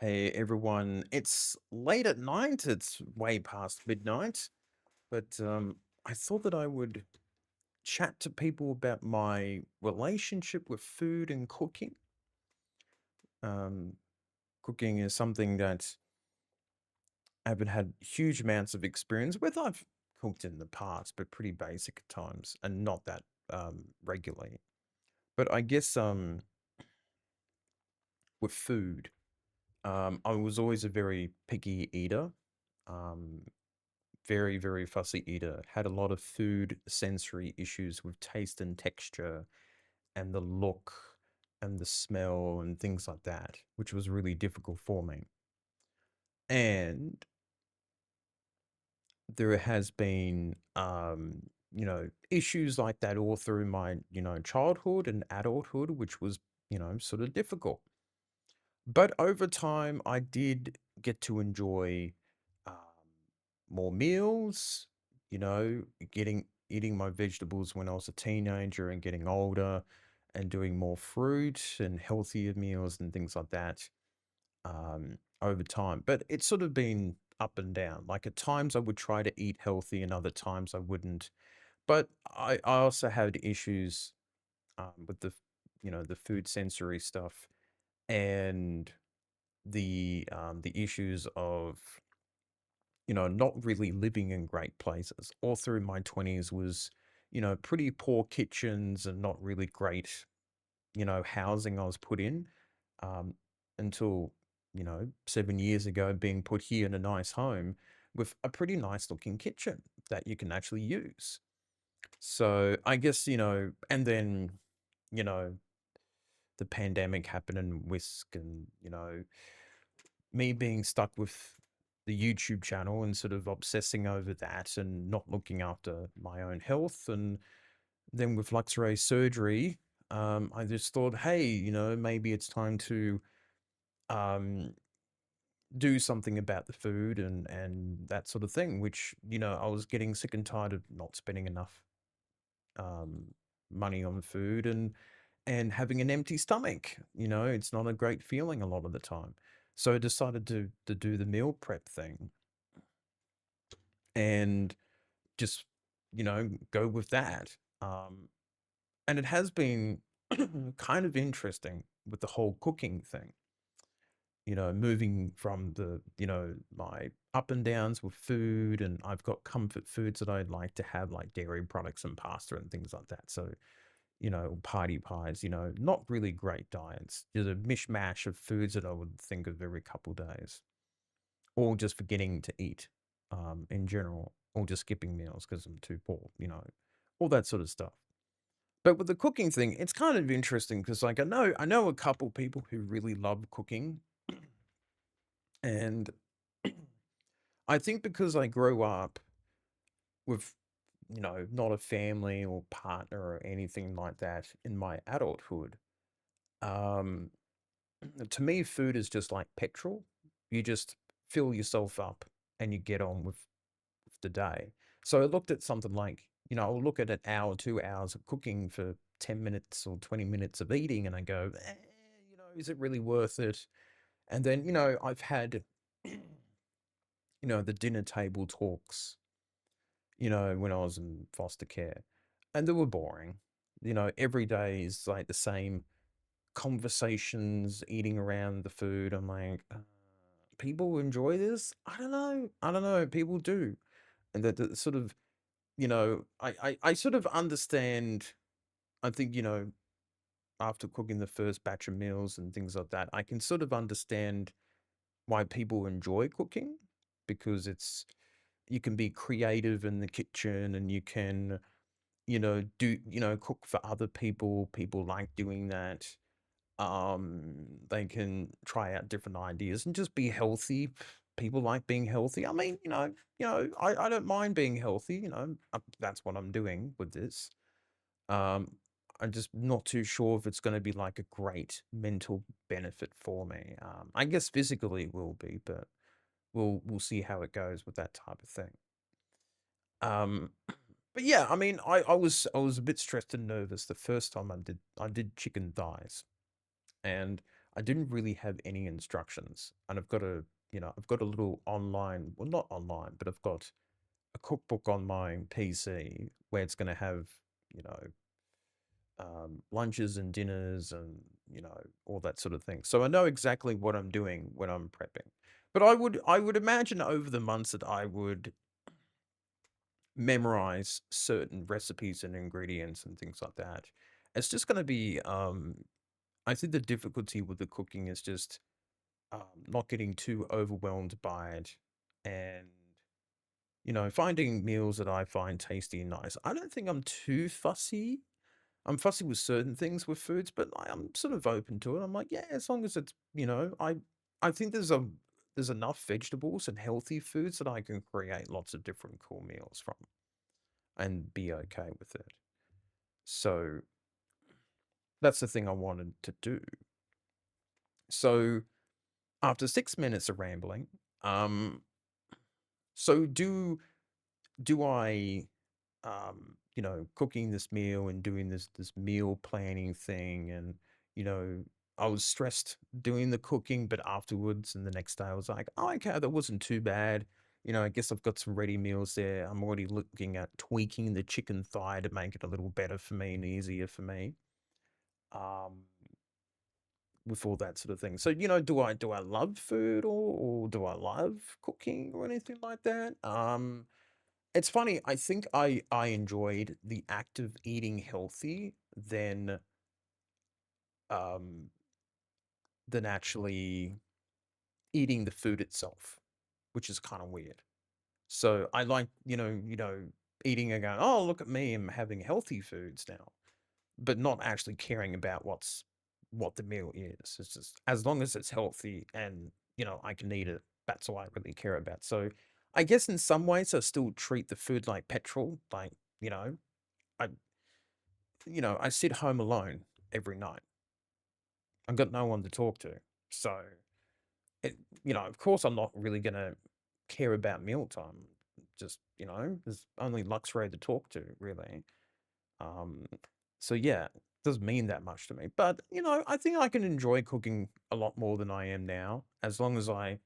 Hey everyone, it's late at night, it's way past midnight, but I thought that I would chat to people about my relationship with food and cooking. Um, Cooking is something that I haven't had huge amounts of experience with. I've cooked in the past, but pretty basic at times and not that regularly. But I guess with food, I was always a very picky eater. Um, Very, very fussy eater, had a lot of food sensory issues with taste and texture and the look and the smell and things like that, which was really difficult for me. And there has been, issues like that all through my, childhood and adulthood, which was, sort of difficult. But over time, I did get to enjoy um, more meals, getting eating my vegetables when I was a teenager and getting older and doing more fruit and healthier meals and things like that over time. But it's sort of been up and down. Like at times I would try to eat healthy and other times I wouldn't. But I also had issues with the food sensory stuff and the issues of not really living in great places. All through my 20s was, pretty poor kitchens and not really great, housing I was put in um, until, 7 years ago, being put here in a nice home with a pretty nice looking kitchen that you can actually use. So I guess, and then, you know, the pandemic happened and whisk and, me being stuck with the YouTube channel and sort of obsessing over that and not looking after my own health. And then with Luxray surgery, I just thought, hey, maybe it's time to um, do something about the food and that sort of thing, which, I was getting sick and tired of not spending enough um, money on food and having an empty stomach. It's not a great feeling a lot of the time. So I decided to do the meal prep thing and just, go with that. And it has been kind of interesting with the whole cooking thing, moving from my up and downs with food, and I've got comfort foods that I'd like to have, like dairy products and pasta and things like that. So, party pies, not really great diets, just a mishmash of foods that I would think of every couple days, or just forgetting to eat in general, or just skipping meals because I'm too poor, all that sort of stuff. But with the cooking thing, it's kind of interesting because, like, I know a couple people who really love cooking, and I think because I grew up with, not a family or partner or anything like that in my adulthood, um, to me, food is just like petrol. You just fill yourself up and you get on with the day. So I looked at something like, I'll look at an hour, 2 hours of cooking for 10 minutes or 20 minutes of eating, and I go, is it really worth it? And then, I've had, the dinner table talks, when I was in foster care, and they were boring. Every day is like the same conversations, eating around the food. I'm like, people enjoy this? I don't know. I don't know. People do. And that sort of, I sort of understand. I think, after cooking the first batch of meals and things like that, I can sort of understand why people enjoy cooking because you can be creative in the kitchen and you can, cook for other people. People like doing that. They can try out different ideas and just be healthy. People like being healthy. I mean, I don't mind being healthy, that's what I'm doing with this. Um, I'm just not too sure if it's going to be like a great mental benefit for me. I guess physically it will be, but we'll see how it goes with that type of thing. Um, but yeah, I mean, I was a bit stressed and nervous the first time I did chicken thighs. And I didn't really have any instructions, and I've got a little online, well, not online, but I've got a cookbook on my PC where it's going to have, you know, lunches and dinners and, all that sort of thing. So I know exactly what I'm doing when I'm prepping. But I would imagine over the months that I would memorize certain recipes and ingredients and things like that. It's just going to be, I think the difficulty with the cooking is just not getting too overwhelmed by it, and finding meals that I find tasty and nice. I don't think I'm too fussy. I'm fussy with certain things with foods, but I'm sort of open to it. I'm like, yeah, as long as it's, I think there's enough vegetables and healthy foods that I can create lots of different cool meals from and be okay with it. So that's the thing I wanted to do. So after 6 minutes of rambling, um, so do I cooking this meal and doing this meal planning thing, and you know, I was stressed doing the cooking, but afterwards and the next day I was like, oh, okay, that wasn't too bad. I guess I've got some ready meals there. I'm already looking at tweaking the chicken thigh to make it a little better for me and easier for me. Um, with all that sort of thing. So, do I love food, or do I love cooking or anything like that? It's funny, I think I enjoyed the act of eating healthy um than actually eating the food itself, which is kind of weird. So I like, eating and going, oh, look at me, I'm having healthy foods now, but not actually caring about what the meal is. It's just as long as it's healthy and, I can eat it, that's all I really care about. So I guess in some ways I still treat the food like petrol. Like, I I sit home alone every night. I've got no one to talk to. So of course I'm not really gonna care about mealtime. Just, there's only Luxray to talk to, really. Um, so yeah, it doesn't mean that much to me. But, I think I can enjoy cooking a lot more than I am now, as long as I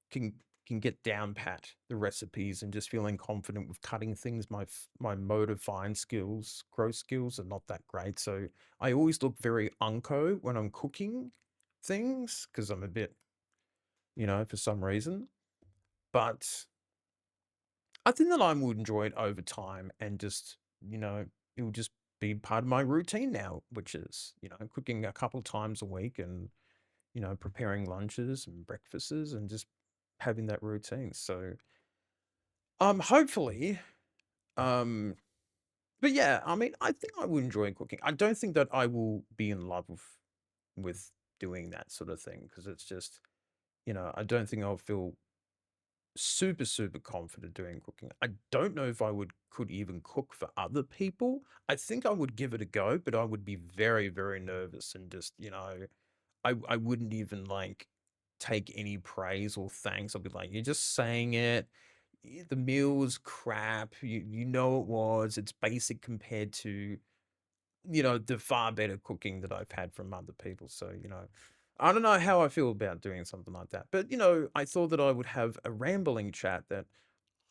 can can get down pat the recipes and just feeling confident with cutting things. My motor fine skills, gross skills are not that great. So I always look very unco when I'm cooking things because I'm a bit, for some reason. But I think that I would enjoy it over time, and just, it will just be part of my routine now, which is, cooking a couple times a week and, preparing lunches and breakfasts and just having that routine. So, hopefully, um, but yeah, I mean, I think I would enjoy cooking. I don't think that I will be in love with doing that sort of thing, because it's just, I don't think I'll feel super, super confident doing cooking. I don't know if I could even cook for other people. I think I would give it a go, but I would be very, very nervous, and just, I wouldn't even like take any praise or thanks. I'll be like, you're just saying it. The meal was crap. You know it was. It's basic compared to, the far better cooking that I've had from other people. So, I don't know how I feel about doing something like that. But, I thought that I would have a rambling chat that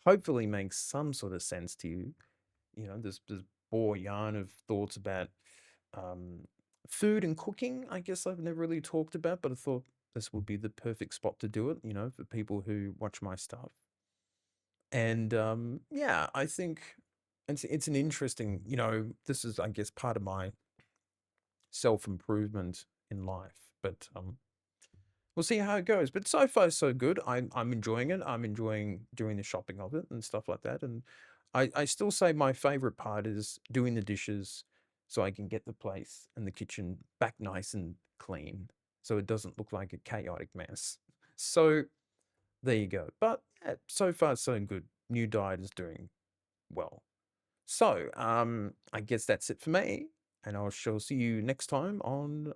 hopefully makes some sort of sense to you. This bore yarn of thoughts about um, food and cooking. I guess I've never really talked about, but I thought this would be the perfect spot to do it, for people who watch my stuff. And yeah, I think it's an interesting, this is, I guess, part of my self-improvement in life. But we'll see how it goes. But so far so good. I'm enjoying it. I'm enjoying doing the shopping of it and stuff like that. And I still say my favorite part is doing the dishes, so I can get the place and the kitchen back nice and clean, so it doesn't look like a chaotic mess. So there you go. But yeah, so far so good. New diet is doing well. So I guess that's it for me, and I shall see you next time on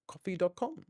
coffee.com.